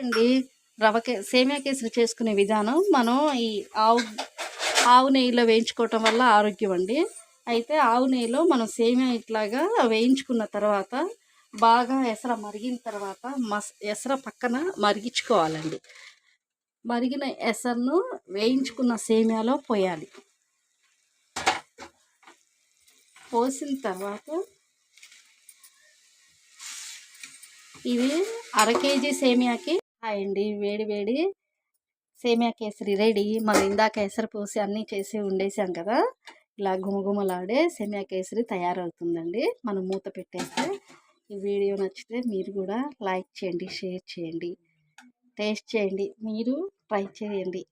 అండి. సేమియా కేసరి చేసుకునే విధానం మనం ఈ ఆవు ఆవు నెయ్యిలో వేయించుకోవటం వల్ల ఆరోగ్యం అండి. అయితే ఆవు నెయ్యిలో మనం సేమియా ఇట్లాగా వేయించుకున్న తర్వాత బాగా ఎసర మరిగిన తర్వాత ఎసర పక్కన మరిగించుకోవాలండి. మరిగిన ఎసరును వేయించుకున్న సేమియాలో పోయాలి. పోసిన తర్వాత ఇది అర కేజీ సేమియాకి అండి వేడి వేడి సేమియా కేసరి రెడీ. మనం ఇందాక ఎసరు పోసి అన్నీ చేసి ఉండేసాం కదా, ఇలా గుమగుమలాడే సేమియా కేసరి తయారవుతుందండి. మనం మూత పెట్టేస్తే. ఈ వీడియో నచ్చితే మీరు కూడా లైక్ చేయండి, షేర్ చేయండి, టేస్ట్ చేయండి, మీరు ట్రై చేయండి.